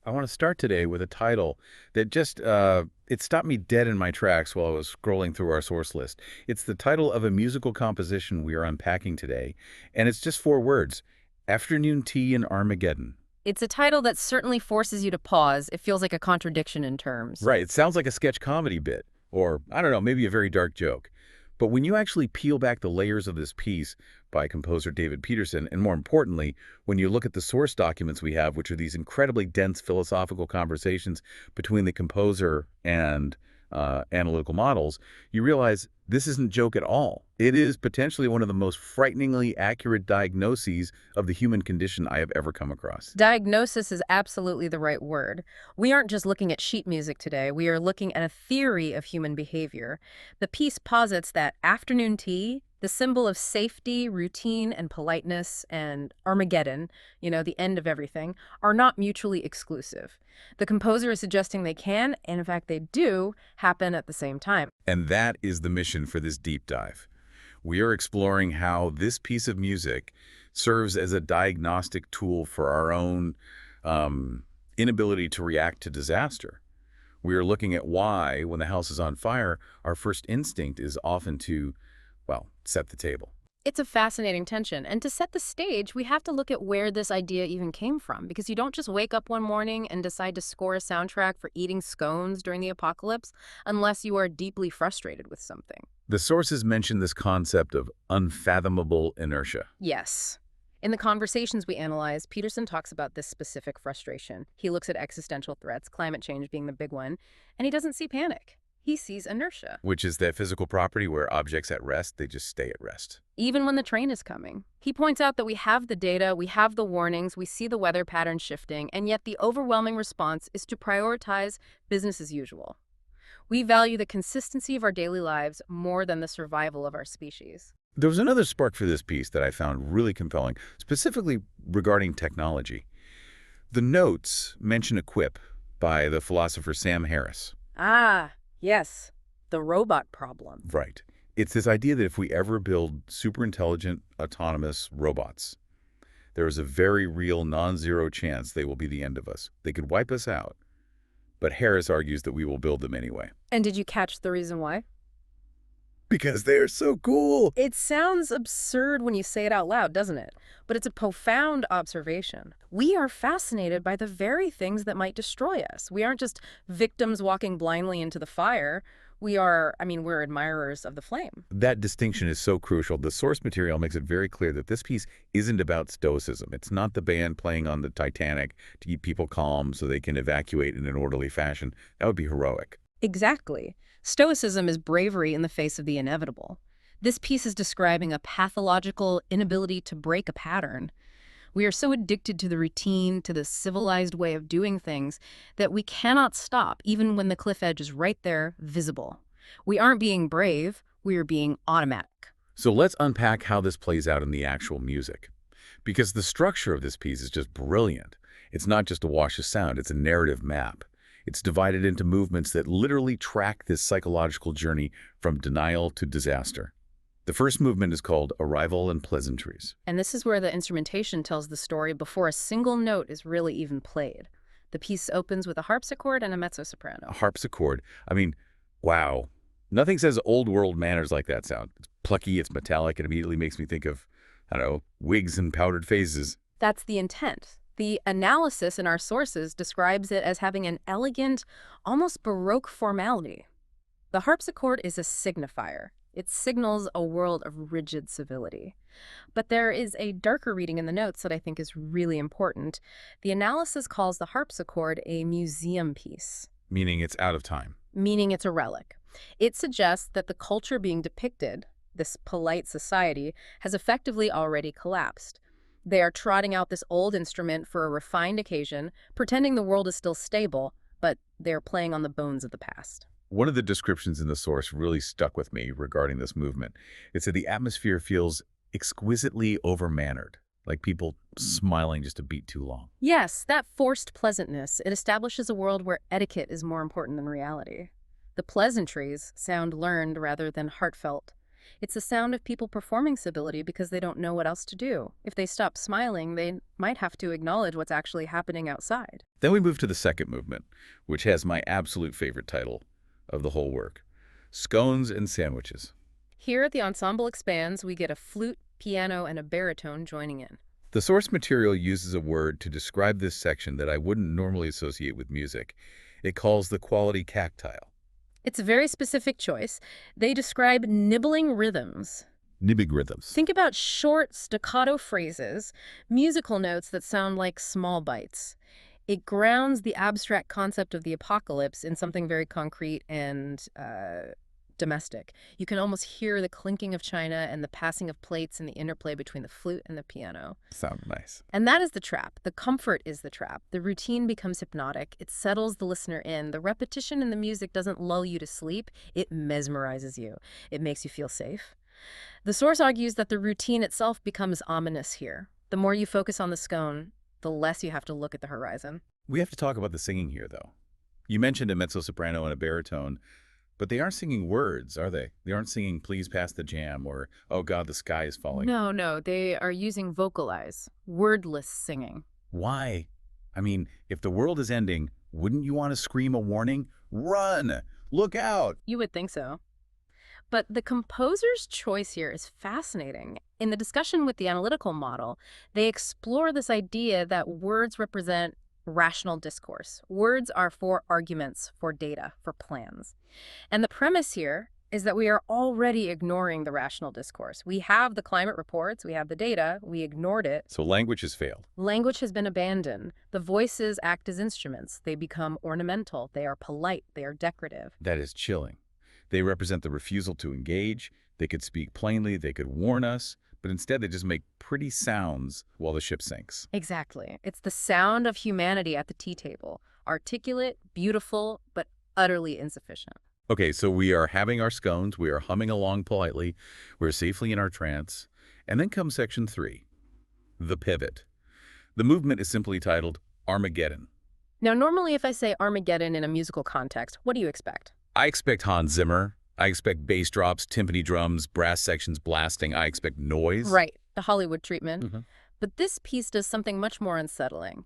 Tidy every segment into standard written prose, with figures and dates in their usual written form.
I want to start today with a title that just it stopped me dead in my tracks while I was scrolling through our source list. It's the title of a musical composition we are unpacking today, and it's just four words: Afternoon Tea in Armageddon. It's a title that certainly forces you to pause. It feels like a contradiction in terms. Right, it sounds like a sketch comedy bit, or I don't know, maybe a very dark joke. But when you actually peel back the layers of this piece by composer David Peterson, and more importantly, when you look at the source documents we have, which are these incredibly dense philosophical conversations between the composer and analytical models, you realize this isn't joke at all. It is potentially one of the most frighteningly accurate diagnoses of the human condition I have ever come across. Diagnosis is absolutely the right word. We aren't just looking at sheet music today. We are looking at a theory of human behavior. The piece posits that afternoon tea, the symbol of safety, routine, and politeness, and Armageddon, the end of everything, are not mutually exclusive. The composer is suggesting they can, and in fact they do, happen at the same time. And that is the mission for this deep dive. We are exploring how this piece of music serves as a diagnostic tool for our own inability to react to disaster. We are looking at why, when the house is on fire, our first instinct is often to, well, set the table. It's a fascinating tension. And to set the stage, we have to look at where this idea even came from, because you don't just wake up one morning and decide to score a soundtrack for eating scones during the apocalypse unless you are deeply frustrated with something. The sources mention this concept of unfathomable inertia. Yes. In the conversations we analyze, Peterson talks about this specific frustration. He looks at existential threats, climate change being the big one, and he doesn't see panic. He sees inertia. Which is that physical property where objects at rest, they just stay at rest. Even when the train is coming. He points out that we have the data, we have the warnings, we see the weather patterns shifting, and yet the overwhelming response is to prioritize business as usual. We value the consistency of our daily lives more than the survival of our species. There was another spark for this piece that I found really compelling, specifically regarding technology. The notes mention a quip by the philosopher Sam Harris. Ah, yes, the robot problem. Right. It's this idea that if we ever build super intelligent, autonomous robots, there is a very real non-zero chance they will be the end of us. They could wipe us out. But Harris argues that we will build them anyway. And did you catch the reason why? Because they're so cool. It sounds absurd when you say it out loud, doesn't it? But it's a profound observation. We are fascinated by the very things that might destroy us. We aren't just victims walking blindly into the fire. We're admirers of the flame. That distinction is so crucial. The source material makes it very clear that this piece isn't about stoicism. It's not the band playing on the Titanic to keep people calm so they can evacuate in an orderly fashion. That would be heroic. Exactly. Stoicism is bravery in the face of the inevitable. This piece is describing a pathological inability to break a pattern. We are so addicted to the routine, to the civilized way of doing things, that we cannot stop even when the cliff edge is right there, visible. We aren't being brave, we are being automatic. So let's unpack how this plays out in the actual music. Because the structure of this piece is just brilliant. It's not just a wash of sound, it's a narrative map. It's divided into movements that literally track this psychological journey from denial to disaster. The first movement is called Arrival and Pleasantries. And this is where the instrumentation tells the story before a single note is really even played. The piece opens with a harpsichord and a mezzo-soprano. A harpsichord. I mean, wow. Nothing says old world manners like that sound. It's plucky, it's metallic, it immediately makes me think of, wigs and powdered faces. That's the intent. The analysis in our sources describes it as having an elegant, almost Baroque formality. The harpsichord is a signifier. It signals a world of rigid civility. But there is a darker reading in the notes that I think is really important. The analysis calls the harpsichord a museum piece. Meaning it's out of time. Meaning it's a relic. It suggests that the culture being depicted, this polite society, has effectively already collapsed. They are trotting out this old instrument for a refined occasion, pretending the world is still stable, but they're playing on the bones of the past. One of the descriptions in the source really stuck with me regarding this movement. It said the atmosphere feels exquisitely over-mannered, like people smiling just a beat too long. Yes, that forced pleasantness, it establishes a world where etiquette is more important than reality. The pleasantries sound learned rather than heartfelt. It's the sound of people performing civility because they don't know what else to do. If they stop smiling, they might have to acknowledge what's actually happening outside. Then we move to the second movement, which has my absolute favorite title of the whole work, Scones and Sandwiches. Here, the ensemble expands, we get a flute, piano, and a baritone joining in. The source material uses a word to describe this section that I wouldn't normally associate with music. It calls the quality tactile. It's a very specific choice. They describe nibbling rhythms. Nibbig rhythms. Think about short, staccato phrases, musical notes that sound like small bites. It grounds the abstract concept of the apocalypse in something very concrete and domestic. You can almost hear the clinking of china and the passing of plates and the interplay between the flute and the piano. Sound nice. And that is the trap. The comfort is the trap. The routine becomes hypnotic. It settles the listener in. The repetition in the music doesn't lull you to sleep. It mesmerizes you. It makes you feel safe. The source argues that the routine itself becomes ominous here. The more you focus on the scone, the less you have to look at the horizon. We have to talk about the singing here, though. You mentioned a mezzo-soprano and a baritone, but they aren't singing words, are they? They aren't singing "Please Pass the Jam" or "Oh God, the Sky is Falling." No, they are using vocalize, wordless singing. Why? I mean, if the world is ending, wouldn't you want to scream a warning? Run! Look out! You would think so. But the composer's choice here is fascinating. In the discussion with the analytical model, they explore this idea that words represent rational discourse. Words are for arguments, for data, for plans. And the premise here is that we are already ignoring the rational discourse. We have the climate reports, we have the data, we ignored it. So language has failed. Language has been abandoned. The voices act as instruments. They become ornamental. They are polite. They are decorative. That is chilling. They represent the refusal to engage. They could speak plainly. They could warn us. But instead, they just make pretty sounds while the ship sinks. Exactly. It's the sound of humanity at the tea table. Articulate, beautiful, but utterly insufficient. Okay, so we are having our scones. We are humming along politely. We're safely in our trance. And then comes section 3, the pivot. The movement is simply titled Armageddon. Now, normally if I say Armageddon in a musical context, what do you expect? I expect Hans Zimmer. I expect bass drops, timpani drums, brass sections blasting. I expect noise. Right, the Hollywood treatment. Mm-hmm. But this piece does something much more unsettling.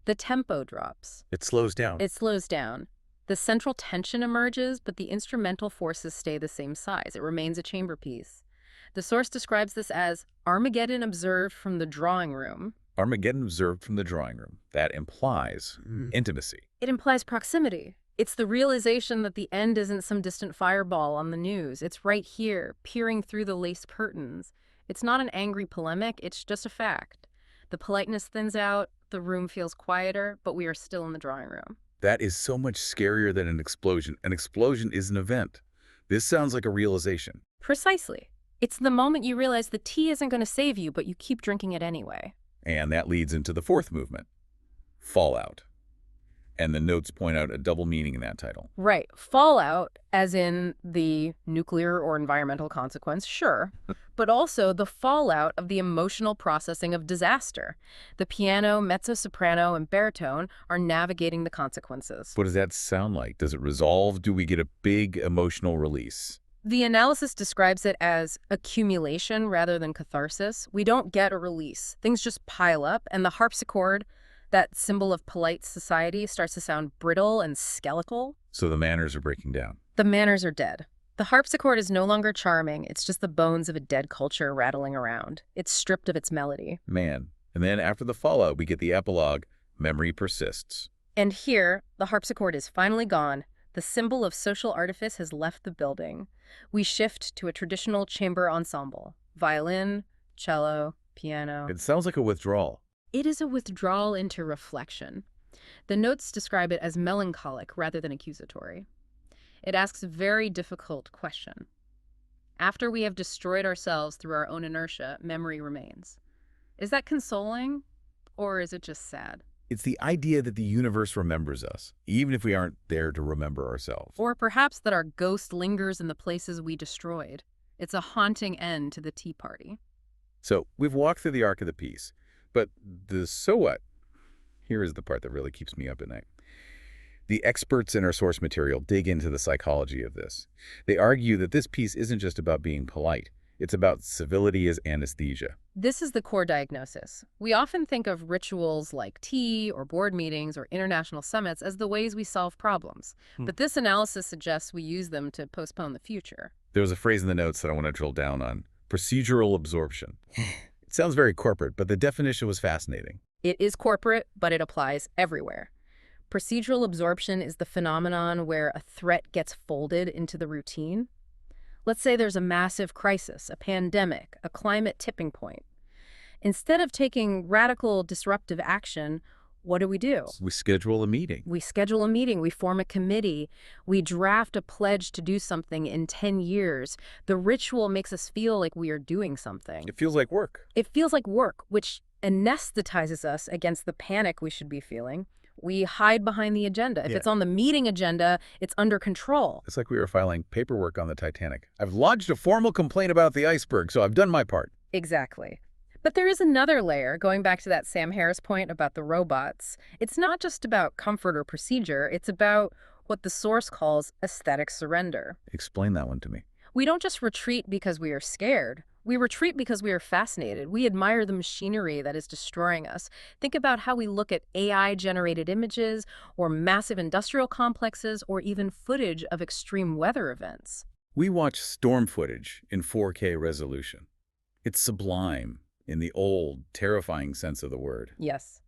The tempo drops. It slows down. It slows down. The central tension emerges, but the instrumental forces stay the same size. It remains a chamber piece. The source describes this as Armageddon observed from the drawing room. Armageddon observed from the drawing room. That implies intimacy. It implies proximity. It's the realization that the end isn't some distant fireball on the news. It's right here, peering through the lace curtains. It's not an angry polemic, it's just a fact. The politeness thins out, the room feels quieter, but we are still in the drawing room. That is so much scarier than an explosion. An explosion is an event. This sounds like a realization. Precisely. It's the moment you realize the tea isn't going to save you, but you keep drinking it anyway. And that leads into the fourth movement, fallout. And the notes point out a double meaning in that title. Right. Fallout, as in the nuclear or environmental consequence, sure, but also the fallout of the emotional processing of disaster. The piano, mezzo-soprano, and baritone are navigating the consequences. What does that sound like? Does it resolve? Do we get a big emotional release? The analysis describes it as accumulation rather than catharsis. We don't get a release. Things just pile up, and the harpsichord, that symbol of polite society, starts to sound brittle and skeletal. So the manners are breaking down. The manners are dead. The harpsichord is no longer charming. It's just the bones of a dead culture rattling around. It's stripped of its melody. Man. And then after the fallout, we get the epilogue, memory persists. And here, the harpsichord is finally gone. The symbol of social artifice has left the building. We shift to a traditional chamber ensemble. Violin, cello, piano. It sounds like a withdrawal. It is a withdrawal into reflection. The notes describe it as melancholic rather than accusatory. It asks a very difficult question. After we have destroyed ourselves through our own inertia, memory remains. Is that consoling, or is it just sad? It's the idea that the universe remembers us, even if we aren't there to remember ourselves. Or perhaps that our ghost lingers in the places we destroyed. It's a haunting end to the tea party. So we've walked through the arc of the piece, but the so what? Here is the part that really keeps me up at night. The experts in our source material dig into the psychology of this. They argue that this piece isn't just about being polite. It's about civility as anesthesia. This is the core diagnosis. We often think of rituals like tea or board meetings or international summits as the ways we solve problems. But this analysis suggests we use them to postpone the future. There was a phrase in the notes that I want to drill down on. Procedural absorption. It sounds very corporate, but the definition was fascinating. It is corporate, but it applies everywhere. Procedural absorption is the phenomenon where a threat gets folded into the routine. Let's say there's a massive crisis, a pandemic, a climate tipping point. Instead of taking radical disruptive action, what do? We schedule a meeting. We schedule a meeting, we form a committee, we draft a pledge to do something in 10 years. The ritual makes us feel like we are doing something. It feels like work. It feels like work, which anesthetizes us against the panic we should be feeling. We hide behind the agenda. If it's on the meeting agenda, it's under control. It's like we were filing paperwork on the Titanic. I've lodged a formal complaint about the iceberg, so I've done my part. Exactly. But there is another layer, going back to that Sam Harris point about the robots. It's not just about comfort or procedure. It's about what the source calls aesthetic surrender. Explain that one to me. We don't just retreat because we are scared. We retreat because we are fascinated. We admire the machinery that is destroying us. Think about how we look at AI-generated images or massive industrial complexes or even footage of extreme weather events. We watch storm footage in 4K resolution. It's sublime in the old, terrifying sense of the word. Yes.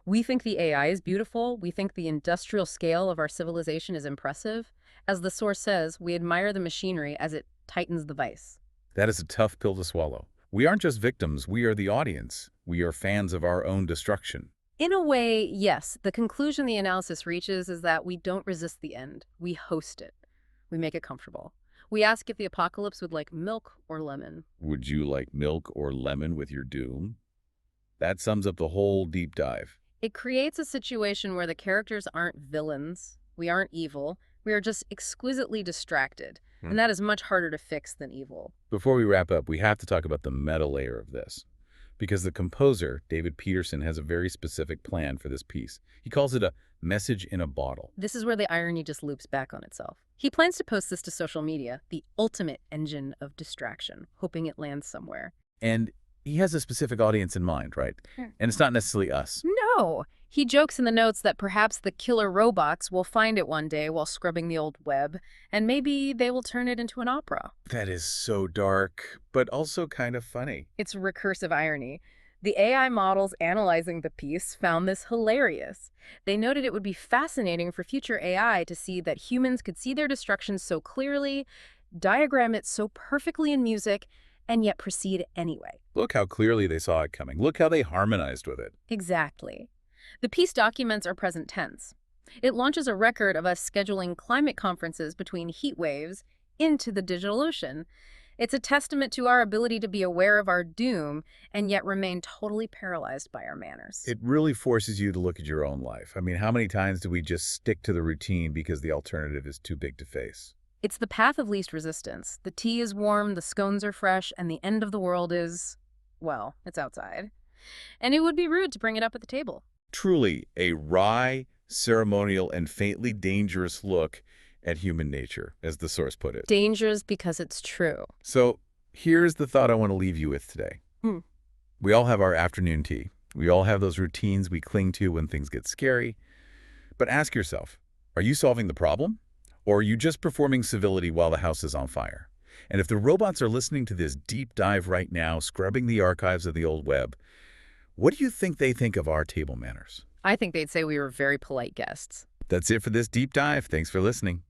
We think the AI is beautiful. We think the industrial scale of our civilization is impressive. As the source says, we admire the machinery as it tightens the vice. That is a tough pill to swallow. We aren't just victims, we are the audience. We are fans of our own destruction. In a way, yes. The conclusion the analysis reaches is that we don't resist the end. We host it. We make it comfortable. We ask if the apocalypse would like milk or lemon. Would you like milk or lemon with your doom? That sums up the whole deep dive. It creates a situation where the characters aren't villains. We aren't evil. We are just exquisitely distracted. And that is much harder to fix than evil. Before we wrap up, we have to talk about the meta layer of this. Because the composer, David Peterson, has a very specific plan for this piece. He calls it a message in a bottle. This is where the irony just loops back on itself. He plans to post this to social media, the ultimate engine of distraction, hoping it lands somewhere. And he has a specific audience in mind, right? And it's not necessarily us. No. He jokes in the notes that perhaps the killer robots will find it one day while scrubbing the old web, and maybe they will turn it into an opera. That is so dark, but also kind of funny. It's recursive irony. The AI models analyzing the piece found this hilarious. They noted it would be fascinating for future AI to see that humans could see their destruction so clearly, diagram it so perfectly in music, and yet proceed anyway. Look how clearly they saw it coming. Look how they harmonized with it. Exactly. The piece documents are present tense. It launches a record of us scheduling climate conferences between heat waves into the digital ocean. It's a testament to our ability to be aware of our doom and yet remain totally paralyzed by our manners. It really forces you to look at your own life. I mean, how many times do we just stick to the routine because the alternative is too big to face? It's the path of least resistance. The tea is warm, the scones are fresh, and the end of the world is, well, it's outside. And it would be rude to bring it up at the table. Truly a wry, ceremonial, and faintly dangerous look at human nature, as the source put it. Dangerous because it's true. So here's the thought I want to leave you with today. We all have our afternoon tea. We all have those routines we cling to when things get scary. But ask yourself, are you solving the problem? Or are you just performing civility while the house is on fire? And if the robots are listening to this deep dive right now, scrubbing the archives of the old web, what do you think they think of our table manners? I think they'd say we were very polite guests. That's it for this deep dive. Thanks for listening.